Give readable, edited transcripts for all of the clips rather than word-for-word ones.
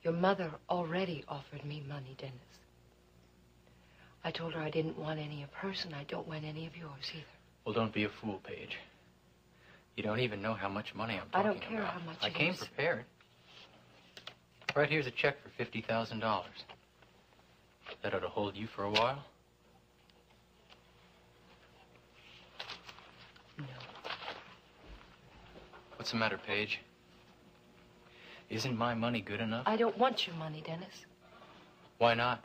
Your mother already offered me money, Dennis. I told her I didn't want any of hers, and I don't want any of yours either. Well, don't be a fool, Paige. You don't even know how much money I'm talking about. I don't care how much I it came is. prepared. Right here's a check for $50,000. That ought to hold you for a while. No. What's the matter, Paige? Isn't my money good enough? I don't want your money, Dennis. Why not?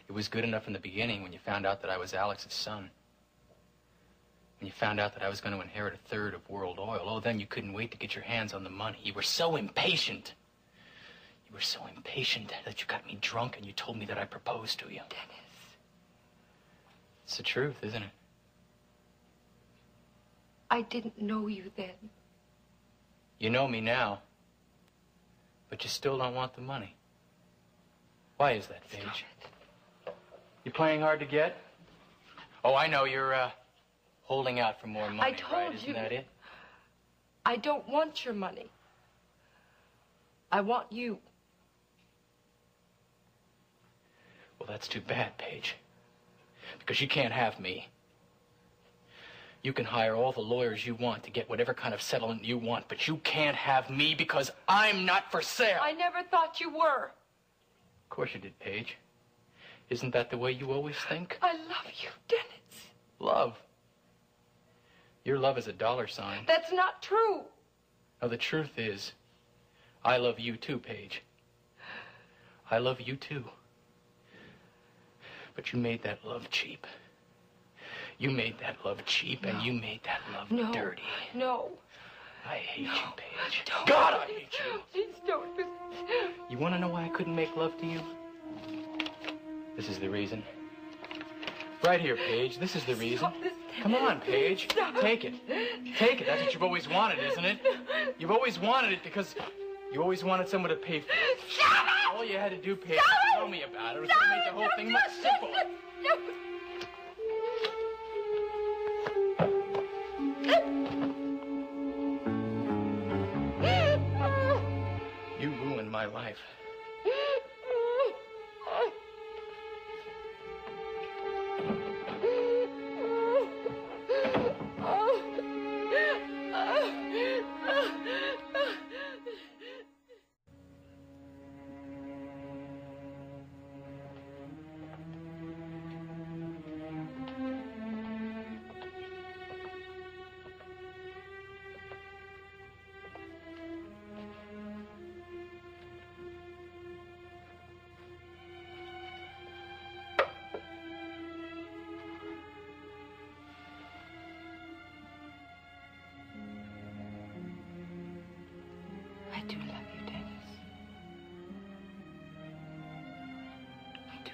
It was good enough in the beginning when you found out that I was Alex's son. When you found out that I was going to inherit a third of World Oil. Oh, then you couldn't wait to get your hands on the money. You were so impatient. You were so impatient that you got me drunk and you told me that I proposed to you. Dennis. It's the truth, isn't it? I didn't know you then. You know me now, but you still don't want the money. Why is that, Paige? Stop it. You playing hard to get? Oh, I know. You're, holding out for more money, I told right? Isn't you. that it? I don't want your money. I want you. Well, that's too bad, Paige. Because you can't have me. You can hire all the lawyers you want to get whatever kind of settlement you want, but you can't have me because I'm not for sale. I never thought you were. Of course you did, Paige. Isn't that the way you always think? I love you, Dennis. Love? Your love is a dollar sign. That's not true. No, the truth is, I love you too, Paige. I love you too. But you made that love cheap. You made that love cheap, and you made that love dirty. No. I hate you, Paige. Don't. God, I hate you. Please don't. You want to know why I couldn't make love to you? This is the reason. Right here, Paige. This is the reason. Come on, Paige. Take it. Take it. That's what you've always wanted, isn't it? You've always wanted it because you always wanted someone to pay for it. Stop it! All you had to do, Paige, was tell me about it. It was going to make the whole thing much simpler. You ruined my life. I do love you, Dennis. I do.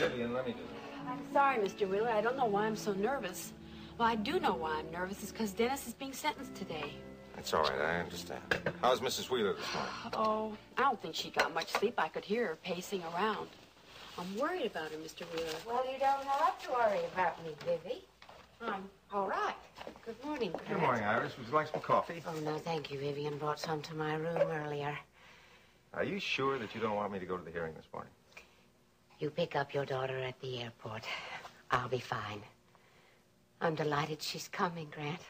Vivian, let me do it. I'm sorry, Mr. Wheeler. I don't know why I'm so nervous. Well, I do know why I'm nervous. It's because Dennis is being sentenced today. That's all right, I understand. How's Mrs. Wheeler this morning? Oh, I don't think she got much sleep. I could hear her pacing around. I'm worried about her, Mr. Wheeler. Well, you don't have to worry about me, Vivi. I'm all right. Good morning, Grant. Good morning, Iris. Would you like some coffee? Oh, no, thank you. Vivian brought some to my room earlier. Are you sure that you don't want me to go to the hearing this morning? You pick up your daughter at the airport. I'll be fine. I'm delighted she's coming, Grant.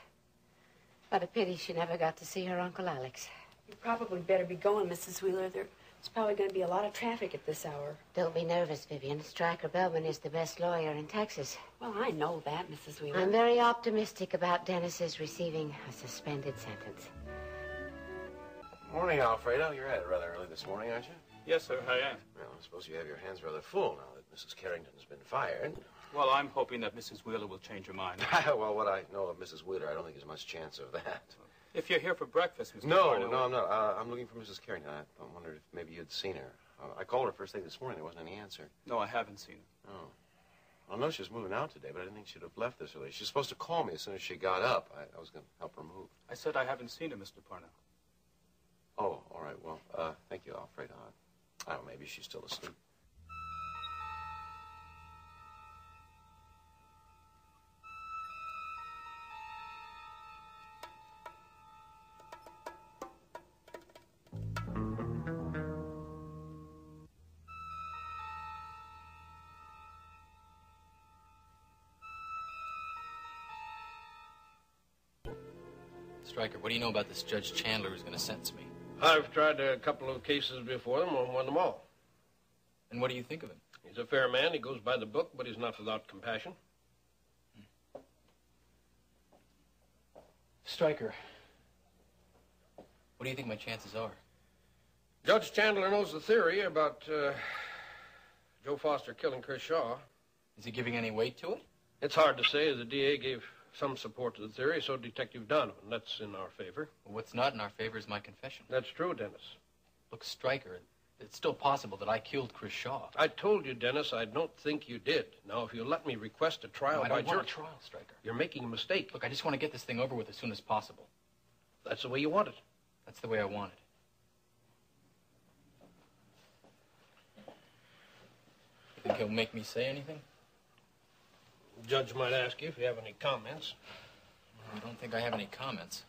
What a pity she never got to see her Uncle Alex. You probably better be going, Mrs. Wheeler. There's probably going to be a lot of traffic at this hour. Don't be nervous, Vivian. Stryker Bellman is the best lawyer in Texas. Well, I know that, Mrs. Wheeler. I'm very optimistic about Dennis's receiving a suspended sentence. Morning, Alfredo. You're at it rather early this morning, aren't you? Yes, sir, I am. Well, I suppose you have your hands rather full now that Mrs. Carrington's been fired. Well, I'm hoping that Mrs. Wheeler will change her mind. Well, what I know of Mrs. Wheeler, I don't think there's much chance of that. If you're here for breakfast, Mr. No, Parnell... I'm not. I'm looking for Mrs. Carrington. I wondered if maybe you'd seen her. I called her first thing this morning. There wasn't any answer. No, I haven't seen her. Oh. I know she was moving out today, but I didn't think she'd have left this early. She was supposed to call me as soon as she got up. I was going to help her move. I said I haven't seen her, Mr. Parnell. Oh, all right. Well, thank you, Alfredo. I don't know, maybe she's still asleep. Stryker, what do you know about this Judge Chandler who's going to sentence me? I've tried a couple of cases before them and won them all. And what do you think of him? He's a fair man. He goes by the book, but he's not without compassion. Stryker, what do you think my chances are? Judge Chandler knows the theory about Joe Foster killing Chris Shaw. Is he giving any weight to it? It's hard to say. The DA gave some support to the theory, so Detective Donovan. That's in our favor. Well, what's not in our favor is my confession. That's true, Dennis. Look, Stryker, it's still possible that I killed Chris Shaw. I told you, Dennis, I don't think you did. Now, if you'll let me request a trial No, I by don't want jury... a trial, Stryker. You're making a mistake. Look, I just want to get this thing over with as soon as possible. That's the way you want it. That's the way I want it. You think he'll make me say anything? The judge might ask you if you have any comments. I don't think I have any comments.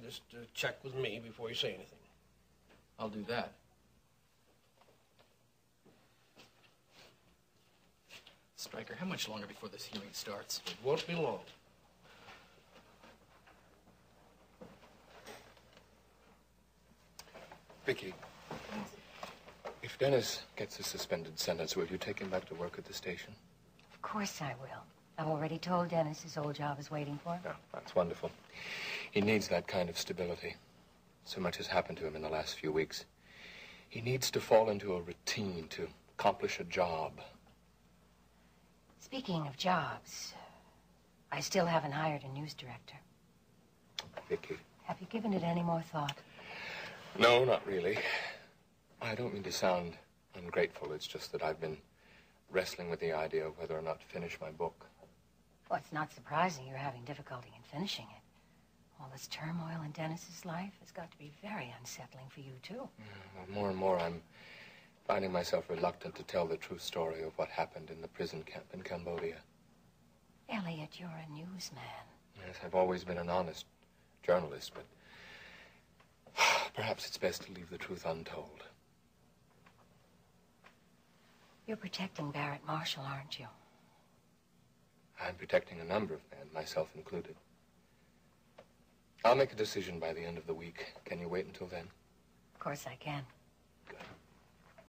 Just check with me before you say anything. I'll do that. Stryker, how much longer before this hearing starts? It won't be long. Vicky, if Dennis gets a suspended sentence, will you take him back to work at the station? Of course I will. I've already told Dennis his old job is waiting for him. Yeah, that's wonderful. He needs that kind of stability. So much has happened to him in the last few weeks. He needs to fall into a routine to accomplish a job. Speaking of jobs, I still haven't hired a news director. Vicky. Have you given it any more thought? No, not really. I don't mean to sound ungrateful. It's just that I've been wrestling with the idea of whether or not to finish my book. Well, it's not surprising you're having difficulty in finishing it. All this turmoil in Dennis's life has got to be very unsettling for you, too. Well, more and more, I'm finding myself reluctant to tell the true story of what happened in the prison camp in Cambodia. Elliot, you're a newsman. Yes, I've always been an honest journalist, but perhaps it's best to leave the truth untold. You're protecting Barrett Marshall, aren't you? I'm protecting a number of men, myself included. I'll make a decision by the end of the week. Can you wait until then? Of course I can.